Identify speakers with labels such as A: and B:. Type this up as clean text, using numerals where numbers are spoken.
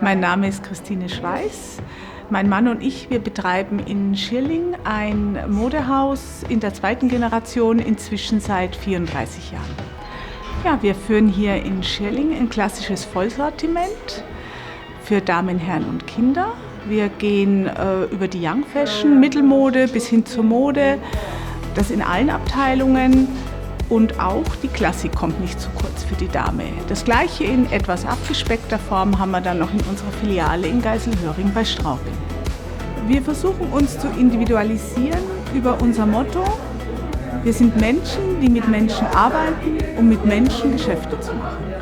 A: Mein Name ist Christine Schweiß. Mein Mann und ich, wir betreiben in Schirling ein Modehaus in der zweiten Generation, inzwischen seit 34 Jahren. Ja, wir führen hier in Schirling ein klassisches Vollsortiment für Damen, Herren und Kinder. Wir gehen über die Young Fashion, Mittelmode bis hin zur Mode, das in allen Abteilungen. Und auch die Klassik kommt nicht zu kurz für die Dame. Das Gleiche in etwas abgespeckter Form haben wir dann noch in unserer Filiale in Geiselhöring bei Straubing. Wir versuchen uns zu individualisieren über unser Motto: Wir sind Menschen, die mit Menschen arbeiten, um mit Menschen Geschäfte zu machen.